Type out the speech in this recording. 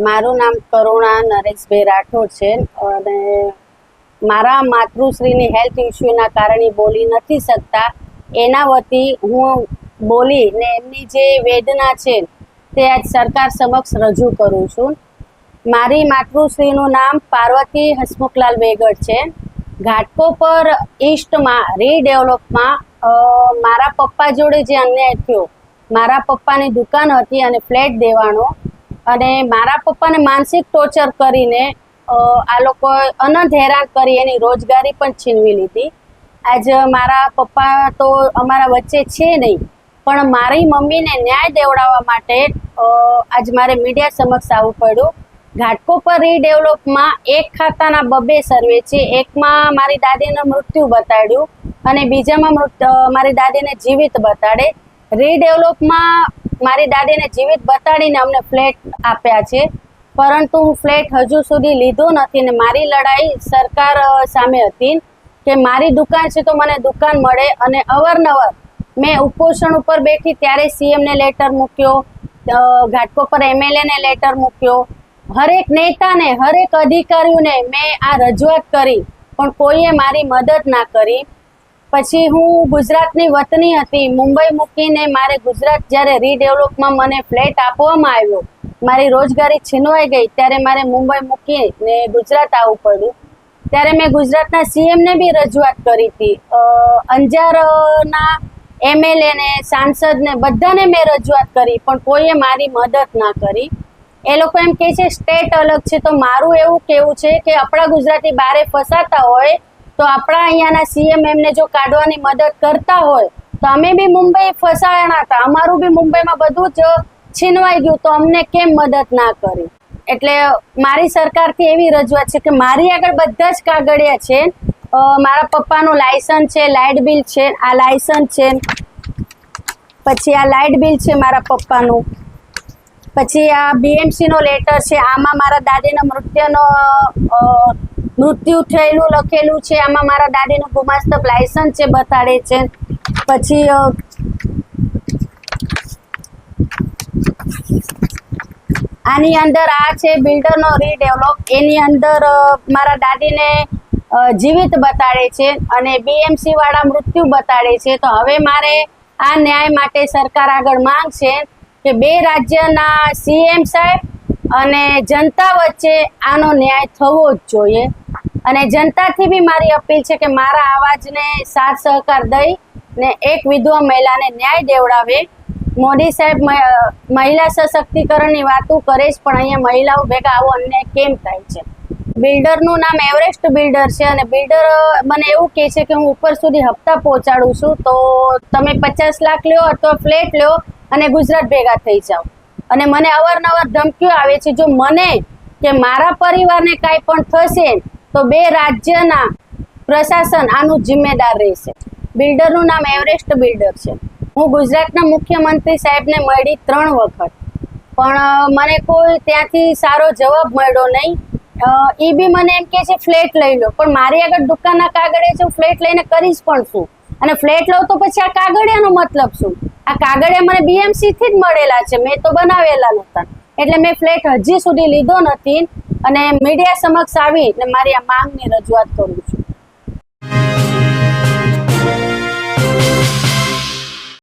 મારું નામ કરુણા નરેશભાઈ રાઠોડ છે અને મારા માતૃશ્રીની હેલ્થ ઇસ્યુના કારણે બોલી નથી શકતા. એના વતી હું બોલી ને એમની જે વેદના છે તે આજ સરકાર સમક્ષ રજૂ કરું છું. મારી માતૃશ્રીનું નામ પાર્વતી હસમુખલાલ વેગડ છે. ઘાટકોપર ઈસ્ટમાં રીડેવલપમાં મારા પપ્પા જોડે જે અન્યાય થયો, મારા પપ્પાની દુકાન હતી અને ફ્લેટ દેવાનો, અને મારા પપ્પાને માનસિક ટોર્ચર કરીને આ લોકોએ અનંત હેરાન કરી એની રોજગારી પણ છીનવી લીધી. આજે મારા પપ્પા તો અમારા વચ્ચે છે નહીં, પણ મારી મમ્મીને ન્યાય દેવડાવવા માટે આજ મારે મીડિયા સમક્ષ આવવું પડ્યું. ઘાટકોપર રીડેવલપમાં એક ખાતાના 2 સર્વે છે. એકમાં મારી દાદીનું મૃત્યુ બતાડ્યું અને બીજામાં મારી દાદીને જીવિત બતાડે. રીડેવલપમાં મારી દાદીને જીવિત બતાડીને અમને ફ્લેટ આપ્યા છે, પરંતુ હું ફ્લેટ હજુ સુધી લીધો નથી. ને મારી લડાઈ સરકાર સામે હતી કે મારી દુકાન છે તો મને દુકાન મળે. અને અવારનવાર મેં ઉપોષણ ઉપર બેઠી ત્યારે સીએમને લેટર મૂક્યો, ઘાટકોપર એમએલએને લેટર મૂક્યો, હરેક નેતાને હરેક અધિકારીઓને મેં આ રજૂઆત કરી, પણ કોઈએ મારી મદદ ના કરી. પછી હું ગુજરાતની વતની હતી, મુંબઈ મૂકીને મારે ગુજરાત જ્યારે રીડેવલપમાં મને ફ્લેટ આપવામાં આવ્યો, મારી રોજગારી છીનવાઈ ગઈ, ત્યારે મારે મુંબઈ મૂકીને ગુજરાત આવવું પડ્યું. ત્યારે મેં ગુજરાતના સીએમને બી રજૂઆત કરી હતી, અંજારના એમએલએને, સાંસદને બધાને મેં રજૂઆત કરી, પણ કોઈએ મારી મદદ ના કરી. એ લોકો એમ કહે છે સ્ટેટ અલગ છે, તો મારું એવું કહેવું છે કે આપણા ગુજરાતી બારે ફસાતા હોય તો આપણા અહીંયાના સીએમ એમને જો કાઢવાની મદદ કરતા હોય તો અમે બી મુંબઈ ફસાયા હતા, અમારું બી મુંબઈમાં બધું જ છીનવાઈ ગયું, તો અમને કેમ મદદ ના કરી. એટલે મારી સરકારથી એવી રજૂઆત છે કે મારી આગળ બધા જ કાગળિયા છે. મારા પપ્પાનું લાયસન્સ છે, લાઇટ બિલ છે, આ લાયસન્સ છે, પછી આ લાઇટ બિલ છે મારા પપ્પાનું, પછી આ બીએમસીનો લેટર છે, આમાં મારા દાદીના મૃત્યુ થયેલું લખેલું છે, આમાં મારા દાદીનું ગુમાસ્તક લાયસન્સ છે બતાડે છે. પછી આની અંદર આ છે બિલ્ડરનો રીડેવલપ, એની અંદર મારા દાદીને જીવિત બતાડે છે અને બીએમસી વાળા મૃત્યુ બતાડે છે. તો હવે મારે આ ન્યાય માટે સરકાર આગળ માંગ છે કે 2 રાજ્યના સીએમ સાહેબ અને જનતા વચ્ચે આનો ન્યાય થવો જ જોઈએ. અને જનતાથી બી મારી અપીલ છે કે મારા અવાજને સાથ સહકાર દઈ ને એક વિધવા મહિલાને ન્યાય દેવડાવે. મોદી સાહેબ મહિલા સશક્તિકરણની વાતો કરે છે, પણ અહીંયા મહિલાઓ ભેગા આવો અન્યાય કેમ થાય છે? બિલ્ડરનું નામ એવરેસ્ટ બિલ્ડર છે અને બિલ્ડર મને એવું કહે છે કે હું ઉપર સુધી હપ્તા પહોંચાડું છું, તો તમે 50 લાખ લ્યો અથવા ફ્લેટ લ્યો અને ગુજરાત ભેગા થઈ જાઓ. અને મને અવારનવાર ધમકીઓ આવે છે, જો મને કે મારા પરિવારને કાંઈ પણ થશે તો 2 રાજ્યના પ્રશાસન આનું જિમ્મેદાર રહેશે. બિલ્ડરનું નામ એવરેસ્ટ બિલ્ડર છે. હું ગુજરાતના મુખ્યમંત્રી સાહેબને મળી 3 વખત, પણ મને કોઈ ત્યાંથી સારો જવાબ મળ્યો નહીં. એ બી મને એમ કહે છે ફ્લેટ લઈ લો, પણ મારી આગળ દુકાનના કાગળિયા છે, હું ફ્લેટ લઈને કરીશ પણ શું? અને ફ્લેટ લઉં તો પછી આ કાગળિયાનો મતલબ શું? આ કાગળિયા મને બીએમસીથી જ મળેલા છે, મેં તો બનાવેલા નહોતા. એટલે મેં ફ્લેટ હજી સુધી લીધો નથી અને મીડિયા સમક્ષ આવી ને મારી આ માંગની રજૂઆત કરું છું.